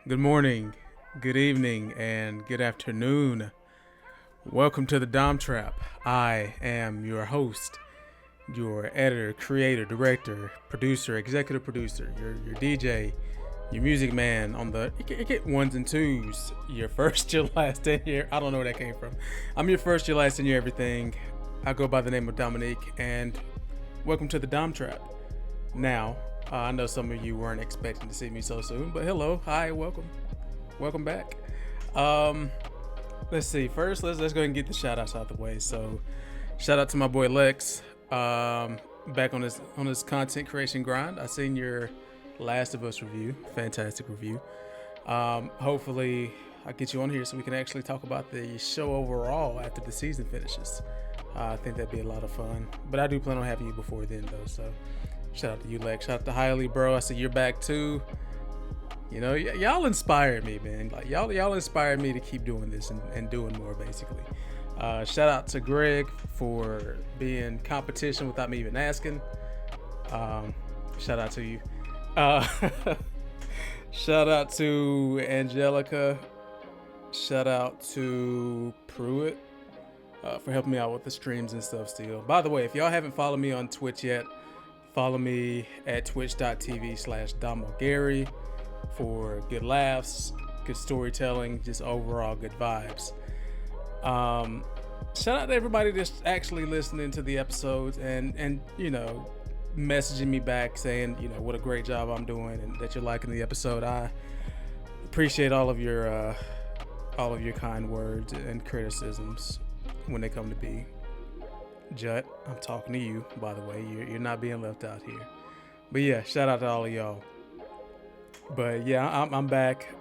Good morning, good evening, and good afternoon. Welcome to the Dom Trap. I am your host, your editor, creator, director, producer, executive producer, your DJ, your music man on the you get ones and twos. Your first, your last, and your I don't know where that came from. I'm your first, your last, and your everything. I go by the name of Dominique, and welcome to the Dom Trap. Now, I know some of you weren't expecting to see me so soon, but hello, hi, welcome back. Um, let's see. First, let's go ahead and get the shout outs out the way. So, shout out to my boy Lex. Back on his content creation grind. I seen your Last of Us review, fantastic review. Hopefully, I'll get you on here so we can actually talk about the show overall after the season finishes. I think that'd be a lot of fun. But I do plan on having you before then, though. So, shout out to you, Lex. Shout out to Highly, bro. I see you're back too. You know, y'all inspired me, man. Like y'all inspired me to keep doing this and doing more, basically. Shout out to Greg for being competition without me even asking. Shout out to you. Uh, shout out to Angelica. Shout out to Pruitt for helping me out with the streams and stuff still. By the way, if y'all haven't followed me on Twitch yet, follow me at twitch.tv/DomOGary for good laughs, good storytelling, just overall good vibes. Shout out to everybody that's actually listening to the episodes and messaging me back saying what a great job I'm doing and that you're liking the episode. I appreciate all of your kind words and criticisms when they come to be. Jut, I'm talking to you, by the way. You're not being left out here. But yeah, shout out to all of y'all. But yeah, I'm back.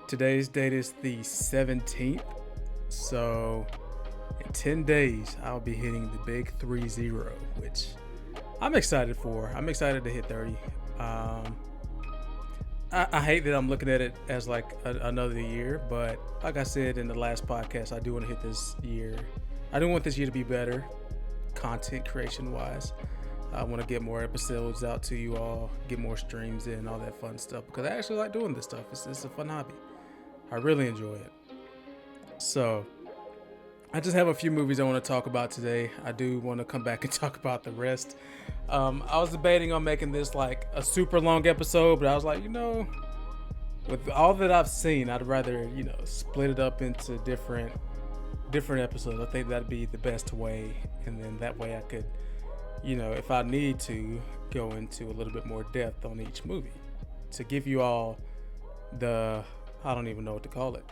Today's date is the 17th. So in 10 days, I'll be hitting the big 30, which I'm excited for. I'm excited to hit 30. I hate that I'm looking at it as like another year, but like I said in the last podcast, I do want to hit this year. I do want this year to be better, content creation wise. I want to get more episodes out to you all, get more streams in, all that fun stuff, because I actually like doing this stuff. It's a fun hobby. I really enjoy it. So, I just have a few movies I want to talk about today. I do want to come back and talk about the rest. I was debating on making this like a super long episode, but I was like, with all that I've seen, I'd rather, split it up into different episodes. I think that'd be the best way, and then that way I could, if I need to, go into a little bit more depth on each movie to give you all I don't even know what to call it.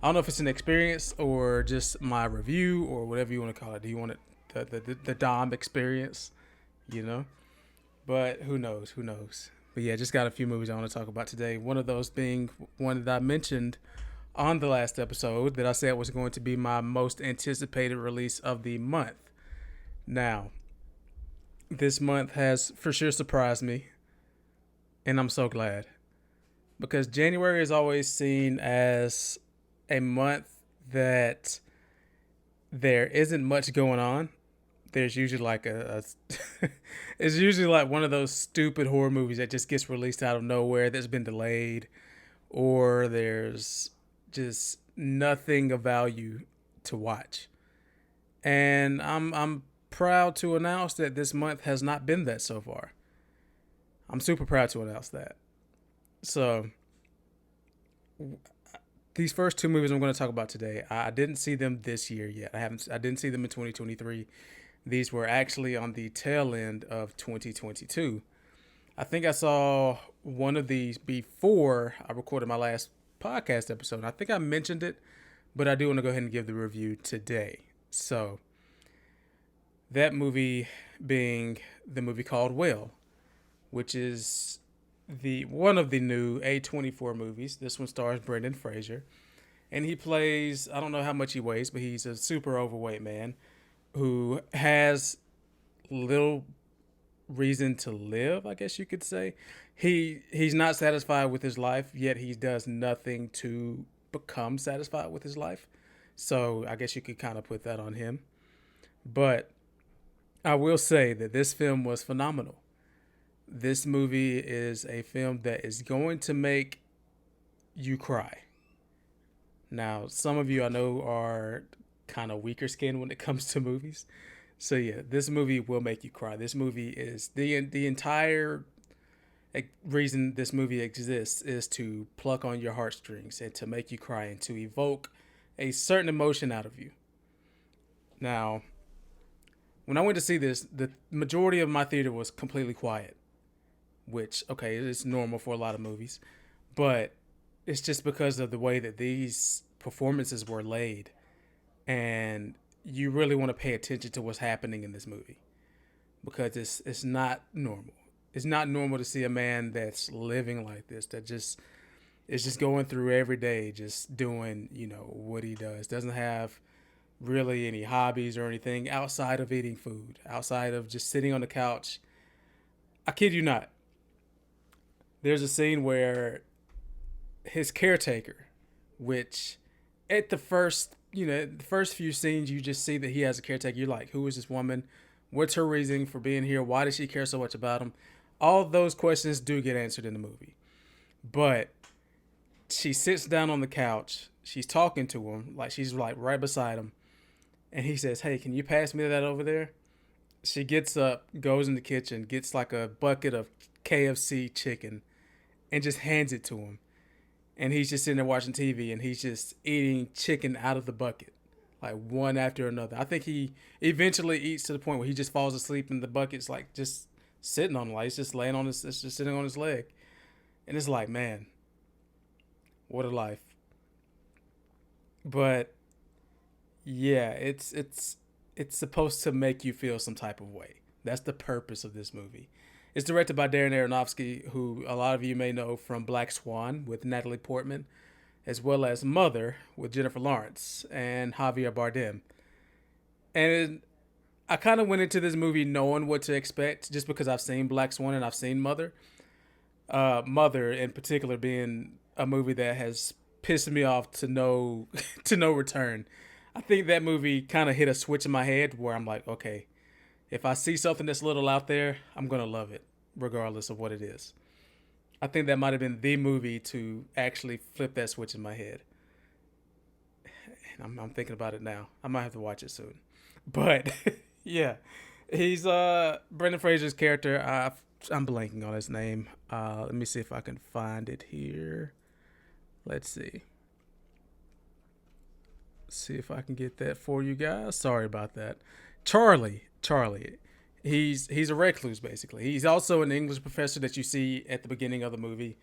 I don't know if it's an experience or just my review or whatever you want to call it. Do you want it the Dom experience? But who knows? But yeah, just got a few movies I want to talk about today. One of those being one that I mentioned on the last episode that I said was going to be my most anticipated release of the month. Now, this month has for sure surprised me, and I'm so glad, because January is always seen as a month that there isn't much going on. There's usually like it's usually like one of those stupid horror movies that just gets released out of nowhere that's been delayed, or there's just nothing of value to watch. And I'm proud to announce that this month has not been that so far. I'm super proud to announce that. So these first two movies I'm going to talk about today, I didn't see them this year yet. I didn't see them in 2023. These were actually on the tail end of 2022. I think I saw one of these before I recorded my last podcast episode. I think I mentioned it, but I do want to go ahead and give the review today. So, that movie being the movie called Well, which is one of the new A24 movies. This one stars Brendan Fraser, and he plays, I don't know how much he weighs, but he's a super overweight man who has little reason to live, I guess you could say. He's not satisfied with his life, yet he does nothing to become satisfied with his life. So I guess you could kind of put that on him. But I will say that this film was phenomenal. This movie is a film that is going to make you cry. Now, some of you I know are kind of weaker skinned when it comes to movies. So yeah, this movie will make you cry. This movie is the entire reason this movie exists is to pluck on your heartstrings and to make you cry and to evoke a certain emotion out of you. Now, when I went to see this, the majority of my theater was completely quiet, which okay, it's normal for a lot of movies, but it's just because of the way that these performances were laid, and you really want to pay attention to what's happening in this movie because it's not normal. It's not normal to see a man that's living like this, that just is just going through every day, just doing what he does. Doesn't have really any hobbies or anything outside of eating food, outside of just sitting on the couch. I kid you not. There's a scene where his caretaker, which at the first few scenes, you just see that he has a caretaker. You're like, who is this woman? What's her reason for being here? Why does she care so much about him? All those questions do get answered in the movie. But she sits down on the couch. She's talking to him, like she's like right beside him. And he says, hey, can you pass me that over there? She gets up, goes in the kitchen, gets like a bucket of KFC chicken, and just hands it to him. And he's just sitting there watching TV, and he's just eating chicken out of the bucket, like one after another. I think he eventually eats to the point where he just falls asleep, and the bucket's like just sitting on him, like it's just laying on his, it's just sitting on his leg. And it's like, man, what a life. But yeah, it's supposed to make you feel some type of way. That's the purpose of this movie. It's directed by Darren Aronofsky, who a lot of you may know from Black Swan with Natalie Portman, as well as Mother with Jennifer Lawrence and Javier Bardem. And I kind of went into this movie knowing what to expect just because I've seen Black Swan and I've seen Mother. Mother, in particular, being a movie that has pissed me off to no to no return. I think that movie kind of hit a switch in my head where I'm like, okay, if I see something that's a little out there, I'm gonna love it, regardless of what it is. I think that might have been the movie to actually flip that switch in my head. And I'm thinking about it now. I might have to watch it soon. But yeah, he's Brendan Fraser's character. I'm blanking on his name. Let me see if I can find it here. Let's see. See if I can get that for you guys. Sorry about that. Charlie. He's a recluse basically. He's also an English professor that you see at the beginning of the movie.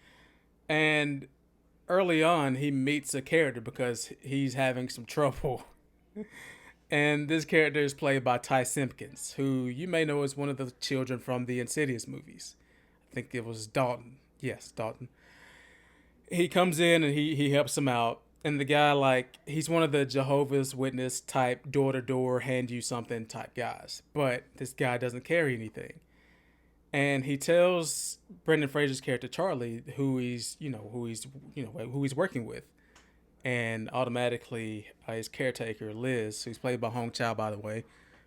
And early on he meets a character because he's having some trouble. And this character is played by Ty Simpkins, who you may know as one of the children from the Insidious movies. I think it was Dalton. Yes, Dalton. He comes in and he helps him out. And the guy, like, he's one of the Jehovah's Witness type door to door, hand you something type guys. But this guy doesn't carry anything. And he tells Brendan Fraser's character Charlie who he's working with. And automatically his caretaker Liz, who's played by Hong Chow, by the way,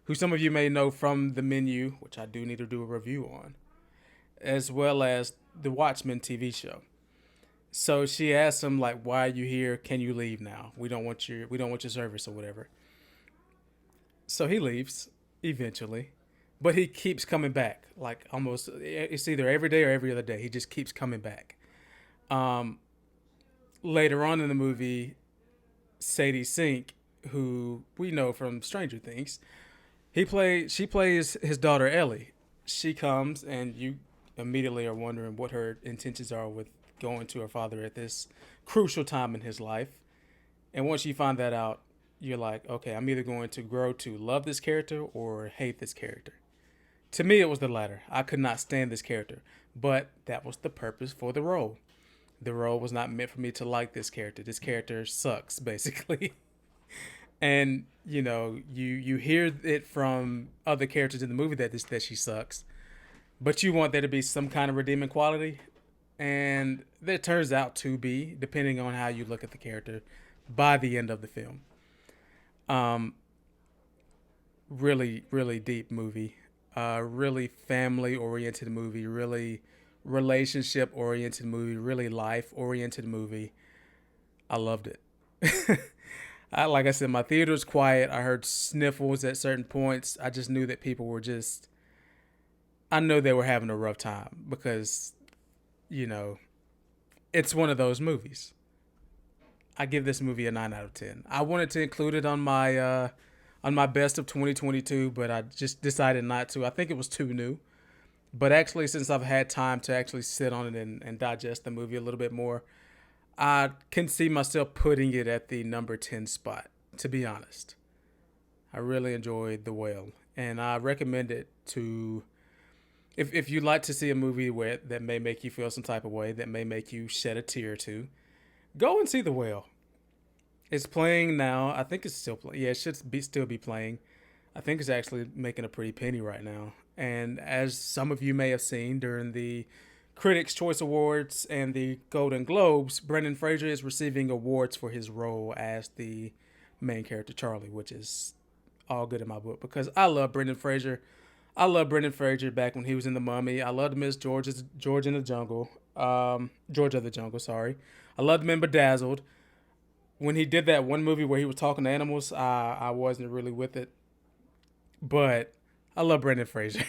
who some of you may know from The Menu, which I do need to do a review on, as well as the Watchmen TV show. So she asks him like, "Why are you here? Can you leave now? We don't want your service or whatever." So he leaves eventually, but he keeps coming back. Like almost, it's either every day or every other day. He just keeps coming back. Um, Later on in the movie, Sadie Sink, who we know from Stranger Things, she plays his daughter Ellie. She comes and you immediately are wondering what her intentions are with going to her father at this crucial time in his life. And once you find that out, you're like, okay, I'm either going to grow to love this character or hate this character. To me, it was the latter. I could not stand this character, but that was the purpose for the role. The role was not meant for me to like this character. This character sucks, basically. And you hear it from other characters in the movie that she sucks, but you want there to be some kind of redeeming quality, and there turns out to be, depending on how you look at the character, by the end of the film. Um, Really, really deep movie. Really family oriented movie. Really relationship oriented movie. Really life oriented movie. I loved it. Like I said, my theater was quiet. I heard sniffles at certain points. I just knew that people were just. I know they were having a rough time because you know it's one of those movies. I give this movie a 9 out of 10. I wanted to include it on my best of 2022, but I just decided not to. I think it was too new. But actually, since I've had time to actually sit on it and digest the movie a little bit more, I can see myself putting it at the number 10 spot, to be honest. I really enjoyed The Whale, and I recommend it to. If you'd like to see a movie that may make you feel some type of way, that may make you shed a tear or two, go and see The Whale. It's playing now. I think it's still playing. Yeah, it should still be playing. I think it's actually making a pretty penny right now. And as some of you may have seen during the Critics' Choice Awards and the Golden Globes, Brendan Fraser is receiving awards for his role as the main character Charlie, which is all good in my book because I love Brendan Fraser. I love Brendan Fraser back when he was in The Mummy. I loved him as George in the Jungle. George of the Jungle, sorry. I loved him in Bedazzled. When he did that one movie where he was talking to animals, I wasn't really with it. But I love Brendan Fraser.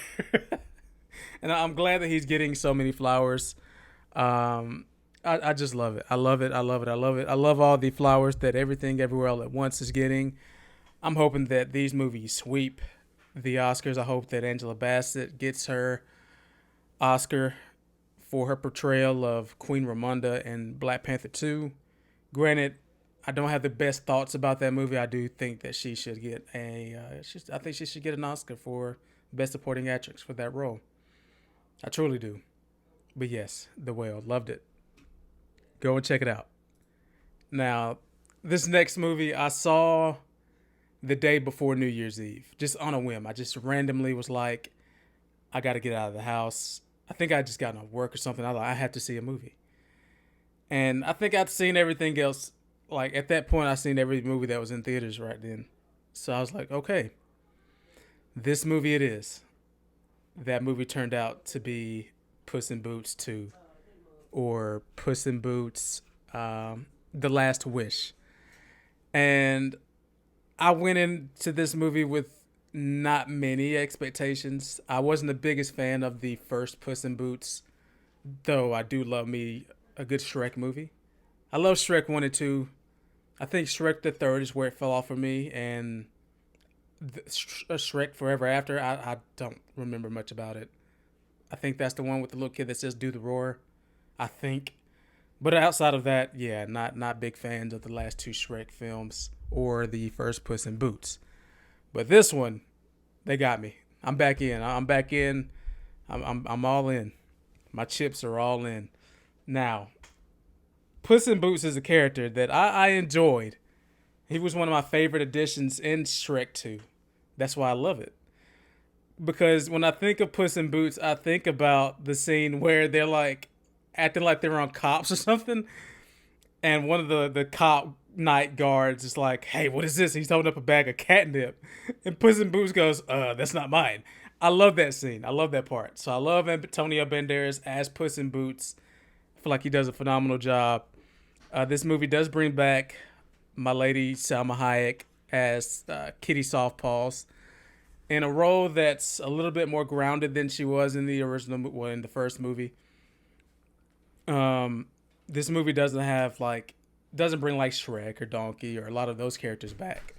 And I'm glad that he's getting so many flowers. I just love it. I love it. I love it. I love it. I love all the flowers that Everything Everywhere All at Once is getting. I'm hoping that these movies sweep the Oscars. I hope that Angela Bassett gets her Oscar for her portrayal of Queen Ramonda in Black Panther 2. Granted, I don't have the best thoughts about that movie. I do think that she should get I think she should get an Oscar for Best Supporting Actress for that role. I truly do. But yes, The Whale, loved it. Go and check it out. Now, this next movie I saw the day before New Year's Eve, just on a whim. I just randomly was like, I got to get out of the house. I think I just got off work or something. I was like, I have to see a movie. And I think I'd seen everything else. Like, at that point, I seen every movie that was in theaters right then. So I was like, okay, this movie it is. That movie turned out to be Puss in Boots 2 or Puss in Boots The Last Wish. And I went into this movie with not many expectations. I wasn't the biggest fan of the first Puss in Boots, though I do love me a good Shrek movie. I love Shrek 1 and 2. I think Shrek the Third is where it fell off for me, and Shrek Forever After, I don't remember much about it. I think that's the one with the little kid that says "Do the Roar." I think, but outside of that, yeah, not big fans of the last two Shrek films or the first Puss in Boots. But this one, they got me. I'm back in. I'm back in. I'm all in. My chips are all in. Now, Puss in Boots is a character that I enjoyed. He was one of my favorite additions in Shrek 2. That's why I love it. Because when I think of Puss in Boots, I think about the scene where they're like acting like they're on cops or something. And one of the cop night guards is like, hey, what is this? He's holding up a bag of catnip. And Puss in Boots goes, that's not mine. I love that scene. I love that part. So I love Antonio Banderas as Puss in Boots. I feel like he does a phenomenal job. This movie does bring back my lady Salma Hayek as Kitty Softpaws in a role that's a little bit more grounded than she was in the original, well, in the first movie. This movie doesn't bring like Shrek or Donkey or a lot of those characters back.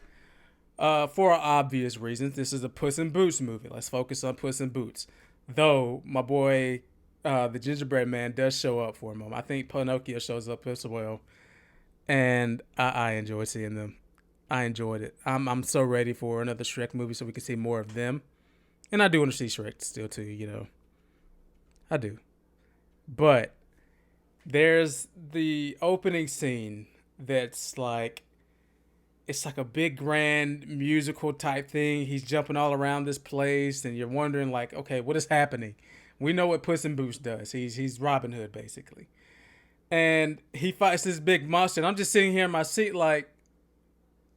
For obvious reasons, this is a Puss in Boots movie. Let's focus on Puss in Boots. Though my boy, the Gingerbread Man, does show up for a moment. I think Pinocchio shows up as well, and I enjoy seeing them. I enjoyed it. I'm so ready for another Shrek movie so we can see more of them. And I do want to see Shrek still too, you know. I do. But there's the opening scene that's like, it's like a big grand musical type thing. He's jumping all around this place and you're wondering like, okay, what is happening? We know what Puss in Boots does. He's Robin Hood basically. And he fights this big monster and I'm just sitting here in my seat like,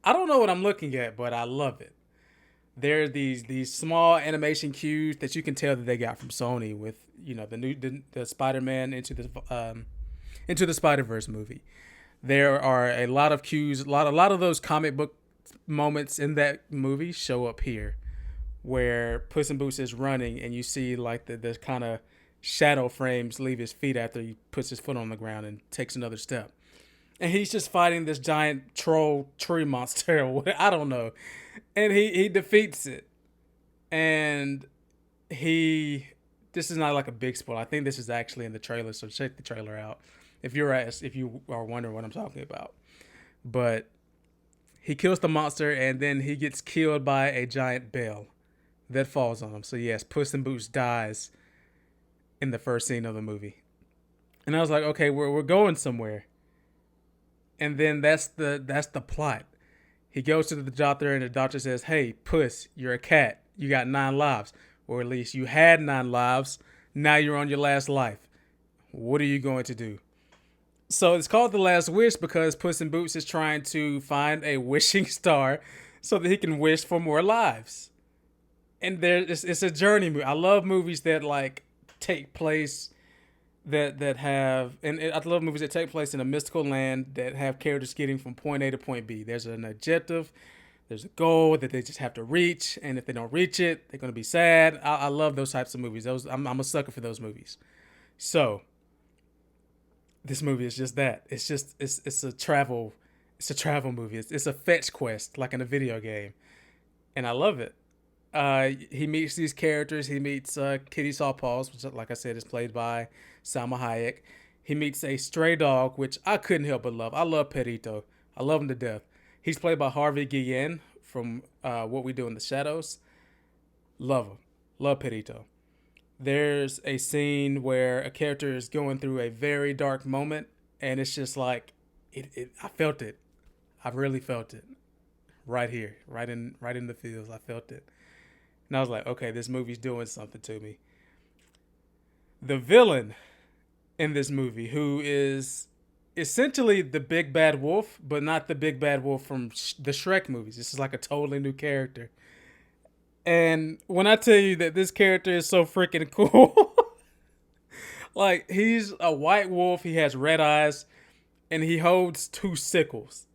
I don't know what I'm looking at, but I love it. There are these small animation cues that you can tell that they got from Sony with, you know, the Spider-Man into the Spider-Verse movie. There are a lot of cues, a lot of those comic book moments in that movie show up here, where Puss in Boots is running and you see like the kind of shadow frames leave his feet after he puts his foot on the ground and takes another step. And he's just fighting this giant troll tree monster. I don't know. And he defeats it. And he this is not like a big spoiler. I think this is actually in the trailer, so check the trailer out if you are wondering what I'm talking about. But he kills the monster and then he gets killed by a giant bell that falls on him. So yes, Puss in Boots dies in the first scene of the movie. And I was like, okay, we're going somewhere. And then that's the plot. He goes to the doctor and the doctor says, "Hey, Puss, you're a cat. You got 9 lives. Or at least you had 9 lives. Now you're on your last life. What are you going to do?" So it's called The Last Wish because Puss in Boots is trying to find a wishing star so that he can wish for more lives. And it's a journey movie. I love movies that like take place that have and I love movies that take place in a mystical land that have characters getting from point A to point B. There's an objective, there's a goal that they just have to reach, and if they don't reach it, they're gonna be sad. I love those types of movies. I'm a sucker for those movies. So this movie is just that. It's a travel movie. It's a fetch quest like in a video game, and I love it. He meets these characters. He meets Kitty Sawpaws, which, like I said, is played by Salma Hayek. He meets a stray dog, which I couldn't help but love. I love Perito. I love him to death. He's played by Harvey Guillen from What We Do in the Shadows. Love him. Love Perito. There's a scene where a character is going through a very dark moment, and it's just like, I felt it. I really felt it. Right here. Right in the feels. I felt it. And I was like, okay, this movie's doing something to me. The villain in this movie, who is essentially the big bad wolf, but not the big bad wolf from the Shrek movies. This is like a totally new character. And when I tell you that this character is so freaking cool, like he's a white wolf, he has red eyes, and he holds 2 sickles.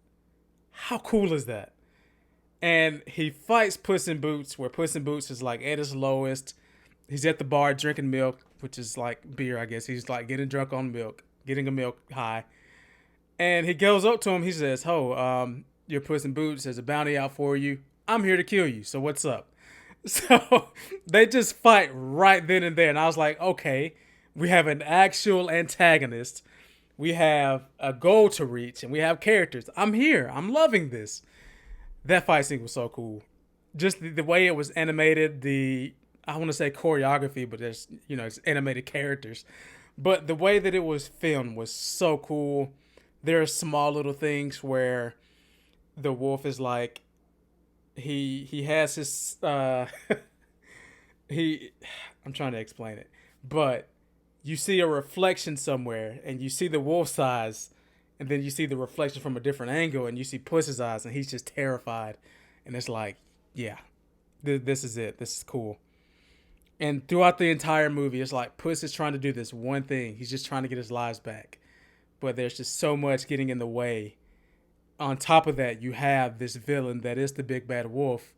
How cool is that? And he fights Puss in Boots, where Puss in Boots is like at his lowest. He's at the bar drinking milk, which is like beer, I guess. He's like getting drunk on milk, getting a milk high. And he goes up to him. He says, "Your Puss in Boots. There's a bounty out for you. I'm here to kill you. So what's up?" So they just fight right then and there. And I was like, okay, we have an actual antagonist. We have a goal to reach, and we have characters. I'm here. I'm loving this. That fight scene was so cool. Just the way it was animated, I want to say choreography, but there's, it's animated characters. But the way that it was filmed was so cool. There are small little things where the wolf is like, he has his, I'm trying to explain it, but you see a reflection somewhere and you see the wolf's eyes, and then you see the reflection from a different angle and you see Puss's eyes and he's just terrified. And it's like, yeah, this is it. This is cool. And throughout the entire movie, it's like Puss is trying to do this one thing. He's just trying to get his lives back. But there's just so much getting in the way. On top of that, you have this villain that is the big bad wolf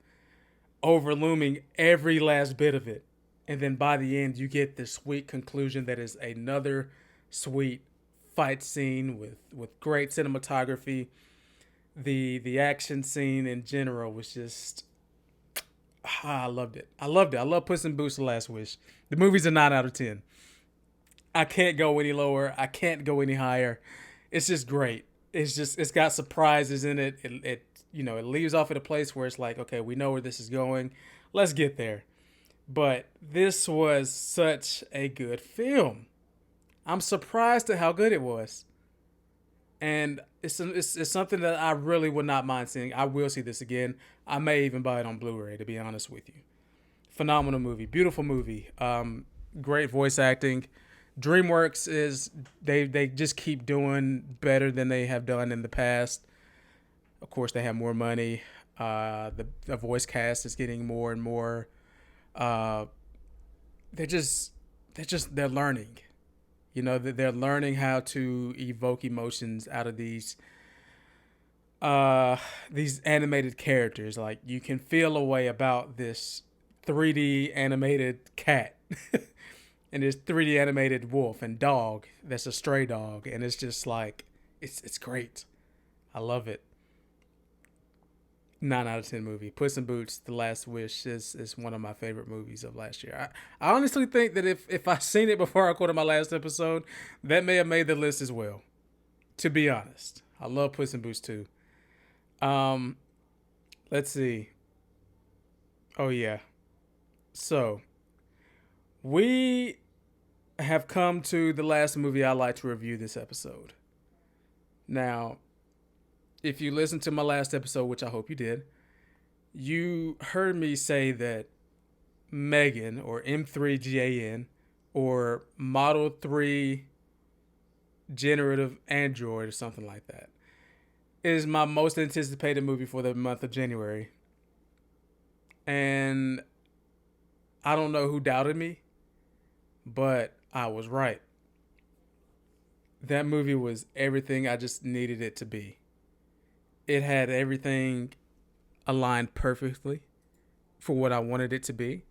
overlooming every last bit of it. And then by the end, you get this sweet conclusion that is another sweet fight scene with great cinematography. The action scene in general was just, I loved it. I loved it. I love Puss in Boots: The Last Wish. The movie's a 9 out of 10. I can't go any lower. I can't go any higher. It's just great. It's got surprises in it. It leaves off at a place where it's like, okay, we know where this is going. Let's get there. But this was such a good film. I'm surprised at how good it was. And it's something that I really would not mind seeing. I will see this again. I may even buy it on Blu-ray, to be honest with you. Phenomenal movie. Beautiful movie. Great voice acting. DreamWorks they just keep doing better than they have done in the past. Of course, they have more money. The voice cast is getting more and more. They're learning. You know that they're learning how to evoke emotions out of uh these animated characters. Like you can feel a way about this 3D animated cat and this 3D animated wolf and dog that's a stray dog, and it's just like it's great. I love it. 9 out of 10 movie. Puss in Boots: The Last Wish is one of my favorite movies of last year. I honestly think that if I seen it before I recorded my last episode, that may have made the list as well. To be honest, I love Puss in Boots too. Um, let's see. Oh yeah. So we have come to the last movie I like to review this episode. Now, if you listened to my last episode, which I hope you did, you heard me say that Megan or M3GAN or Model 3 Generative Android or something like that is my most anticipated movie for the month of January. And I don't know who doubted me, but I was right. That movie was everything I just needed it to be. It had everything aligned perfectly for what I wanted it to be.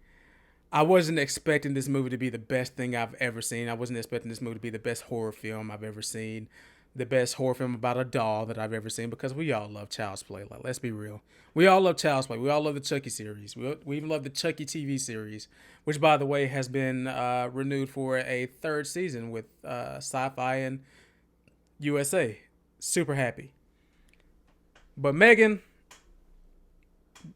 I wasn't expecting this movie to be the best thing I've ever seen. I wasn't expecting this movie to be the best horror film I've ever seen, the best horror film about a doll that I've ever seen, because we all love Child's Play. Like, let's be real. We all love Child's Play. We all love the Chucky series. We even love the Chucky TV series, which, by the way, has been renewed for a third season with Sci-Fi and USA. Super happy. But Megan,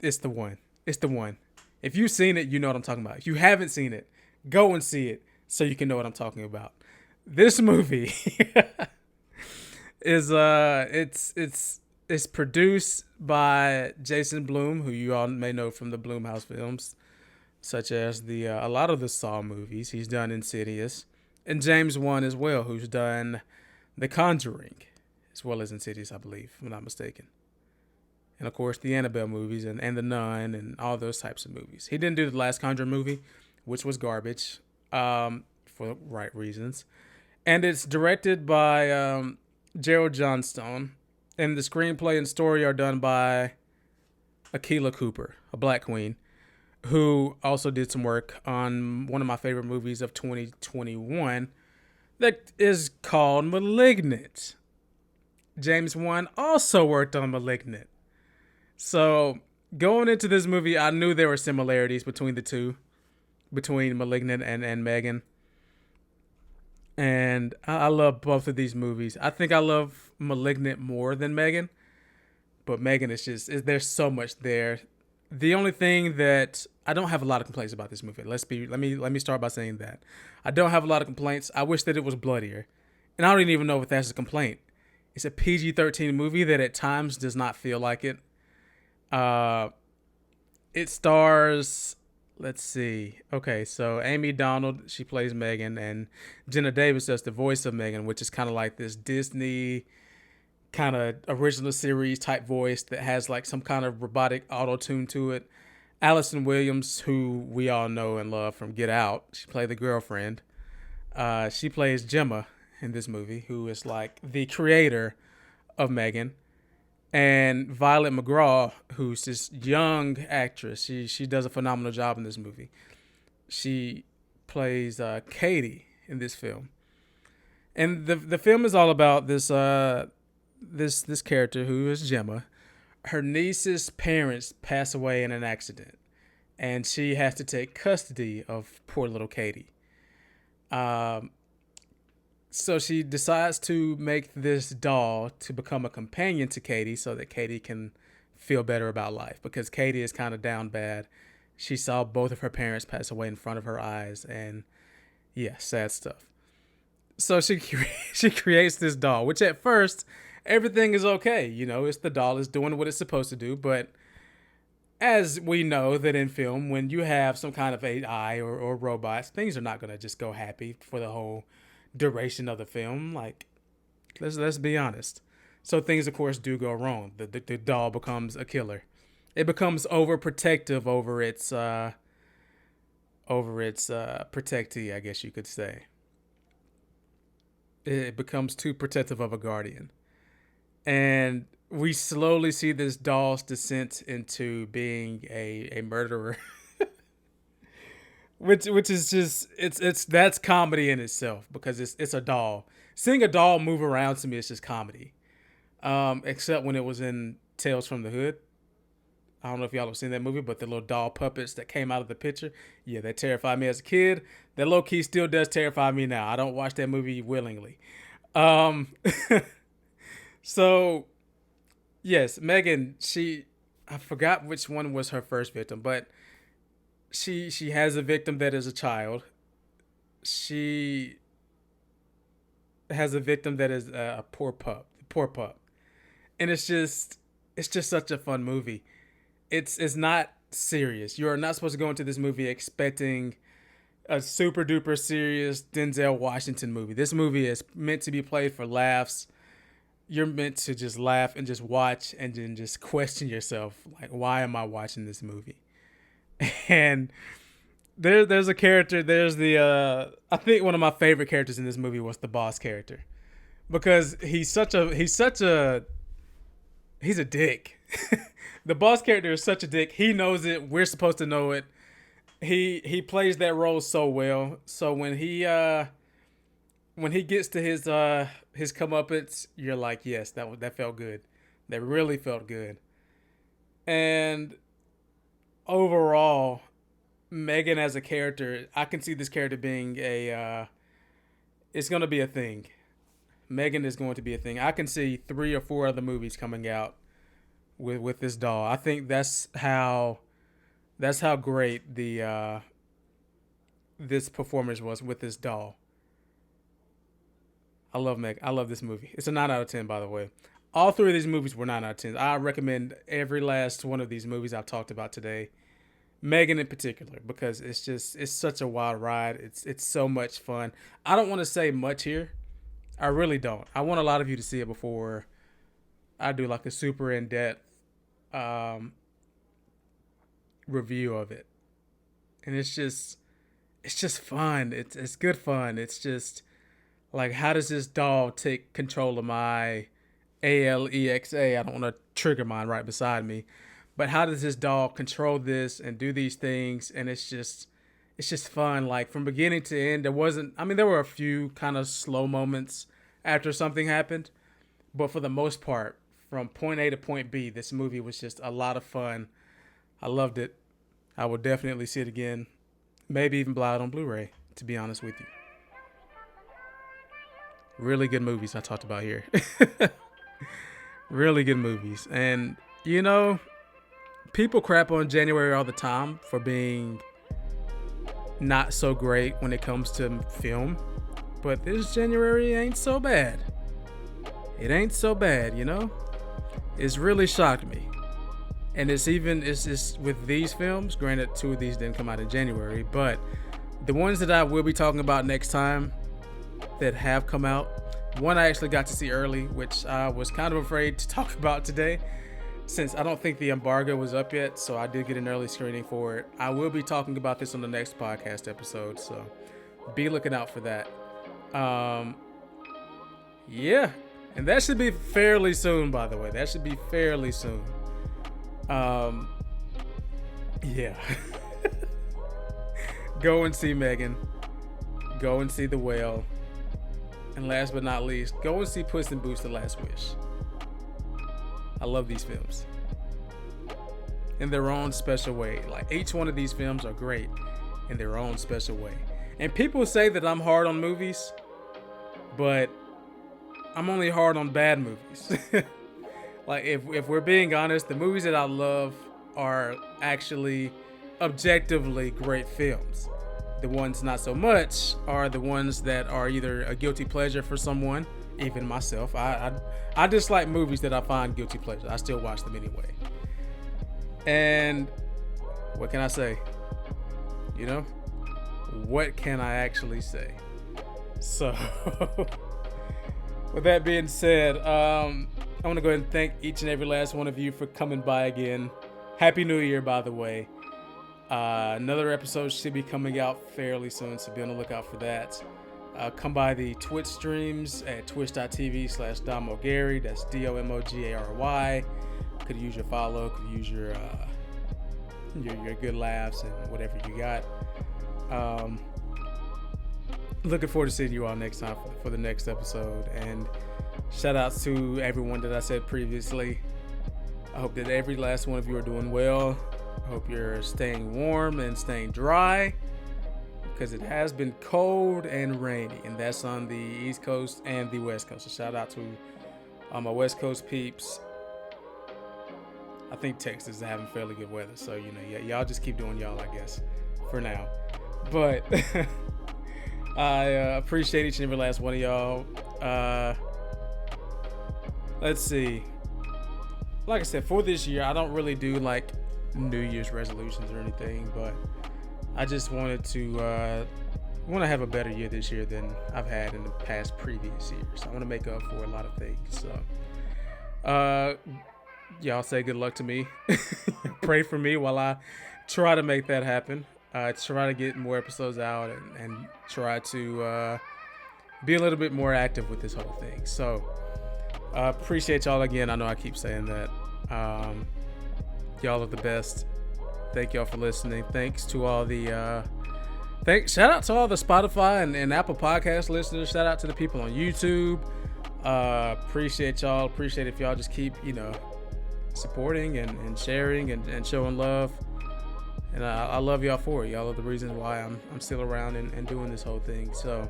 it's the one. It's the one. If you've seen it, you know what I'm talking about. If you haven't seen it, go and see it so you can know what I'm talking about. This movie is it's produced by Jason Blum, who you all may know from the Blumhouse films, such as the a lot of the Saw movies. He's done Insidious, and James Wan as well, who's done The Conjuring, as well as Insidious, I believe, if I'm not mistaken. And of course, the Annabelle movies and The Nun and all those types of movies. He didn't do the last Conjuring movie, which was garbage, for the right reasons. And it's directed by Gerald Johnstone, and the screenplay and story are done by Akilah Cooper, a black queen, who also did some work on one of my favorite movies of 2021 that is called Malignant. James Wan also worked on Malignant. So going into this movie, I knew there were similarities between the two, between Malignant and Megan. And I love both of these movies. I think I love Malignant more than Megan, but Megan is there's so much there. The only thing that I don't have a lot of complaints about this movie. Let me start by saying that I don't have a lot of complaints. I wish that it was bloodier, and I don't even know if that's a complaint. It's a PG-13 movie that at times does not feel like it. It stars, let's see. Okay, so Amy Donald, she plays Megan, and Jenna Davis does the voice of Megan, which is kind of like this Disney kind of original series type voice that has like some kind of robotic auto tune to it. Allison Williams, who we all know and love from Get Out, she played the girlfriend. She plays Gemma in this movie, who is like the creator of Megan. And Violet McGraw, who's this young actress, she does a phenomenal job in this movie. She plays Katie in this film, and the film is all about this character who is Gemma. Her niece's parents pass away in an accident, and she has to take custody of poor little Katie. Um, So she decides to make this doll to become a companion to Katie so that Katie can feel better about life, because Katie is kind of down bad. She saw both of her parents pass away in front of her eyes, and yeah, sad stuff. So she creates this doll, which at first everything is okay. You know, it's the doll is doing what it's supposed to do, but as we know that in film, when you have some kind of AI or robots, things are not going to just go happy for the whole duration of the film. Like, let's be honest. So things, of course, do go wrong. The doll becomes a killer. It becomes overprotective over its protectee, I guess you could say. it becomes too protective of a guardian. And we slowly see this doll's descent into being a murderer. Which is just it's that's comedy in itself because it's a doll. Seeing a doll move around to me is just comedy. Except when it was in Tales from the Hood. I don't know if y'all have seen that movie, but the little doll puppets that came out of the picture, yeah, that terrified me as a kid. That low key still does terrify me now. I don't watch that movie willingly. Um, so yes, Megan, I forgot which one was her first victim, but she has a victim that is a child. She has a victim that is a poor pup, and it's just such a fun movie. It's not serious. You are not supposed to go into this movie expecting a super duper serious Denzel Washington movie. This movie is meant to be played for laughs. You're meant to just laugh and just watch and then just question yourself, like, why am I watching this movie? And there's a character. There's the I think one of my favorite characters in this movie was the boss character because he's a dick. The boss character is such a dick. He knows it. We're supposed to know it. He plays that role so well. So when he gets to his comeuppance, you're like, yes, that felt good. That really felt good. And overall, Megan as a character, I can see this character being it's gonna be a thing. Megan is going to be a thing. I can see 3 or 4 other movies coming out with this doll. I think that's how great the this performance was with this doll. I love Meg. I love this movie. It's a 9 out of 10, by the way. All 3 of these movies were 9 out of 10. I recommend every last one of these movies I've talked about today. Megan in particular, because it's such a wild ride. It's so much fun. I don't want to say much here. I really don't. I want a lot of you to see it before I do like a super in-depth review of it. And it's just fun. It's good fun. It's just like, how does this doll take control of my Alexa? I don't want to trigger mine right beside me. But how does this doll control this and do these things? And it's just fun. Like from beginning to end, there were a few kind of slow moments after something happened. But for the most part, from point A to point B, this movie was just a lot of fun. I loved it. I will definitely see it again. Maybe even buy it on Blu-ray, to be honest with you. Really good movies I talked about here. Really good movies. And, people crap on January all the time for being not so great when it comes to film. But this January ain't so bad. It ain't so bad, It's really shocked me. And it's with these films, granted 2 of these didn't come out in January, but the ones that I will be talking about next time that have come out, one I actually got to see early, which I was kind of afraid to talk about today, since I don't think the embargo was up yet, so I did get an early screening for it. I will be talking about this on the next podcast episode, so be looking out for that. Yeah, and that should be fairly soon, by the way. That should be fairly soon. Yeah. Go and see Megan. Go and see The Whale. And last but not least, go and see Puss in Boots: The Last Wish. I love these films in their own special way. Like, each one of these films are great in their own special way. And people say that I'm hard on movies, but I'm only hard on bad movies. Like, if we're being honest, the movies that I love are actually objectively great films. The ones not so much are the ones that are either a guilty pleasure for someone, even myself. I dislike movies that I find guilty pleasure. I still watch them anyway. And what can I say? What can I actually say? So, with that being said, I want to go ahead and thank each and every last one of you for coming by again. Happy New Year, by the way. Another episode should be coming out fairly soon, so be on the lookout for that. Come by the Twitch streams at twitch.tv/DomOGary. That's DOMOGARY. Could use your follow. Could use your good laughs and whatever you got. Looking forward to seeing you all next time for the next episode. And shout outs to everyone that I said previously. I hope that every last one of you are doing well. I hope you're staying warm and staying dry, because it has been cold and rainy, and that's on the East Coast and the West Coast. So shout out to my West Coast peeps. I think Texas is having fairly good weather, so y'all just keep doing y'all, I guess, for now. But I appreciate each and every last one of y'all. Let's see. Like I said, for this year, I don't really do like New Year's resolutions or anything, but I just wanted to have a better year this year than I've had in the past previous years. I want to make up for a lot of things. So, y'all say good luck to me. Pray for me while I try to make that happen. Try to get more episodes out and try to be a little bit more active with this whole thing. So, appreciate y'all again. I know I keep saying that. Y'all are the best. Thank y'all for listening. Thanks to all the shout out to all the Spotify and Apple Podcast listeners. Shout out to the people on YouTube. Appreciate y'all. Appreciate if y'all just keep supporting and sharing and showing love. And I love y'all for it. Y'all are the reason why I'm still around and doing this whole thing. So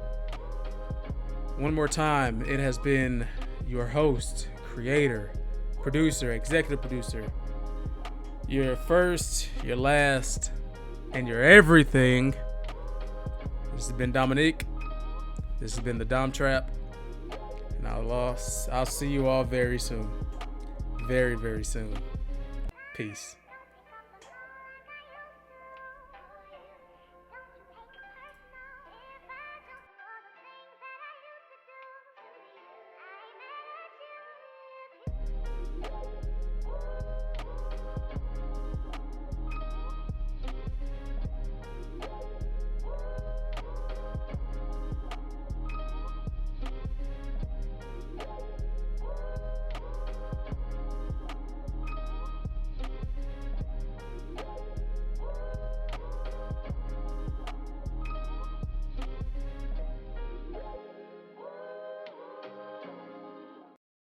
one more time, it has been your host, creator, producer, executive producer, your first, your last, and your everything. This has been Dominique. This has been the Dom Trap. And I'll see you all very soon. Very, very soon. Peace.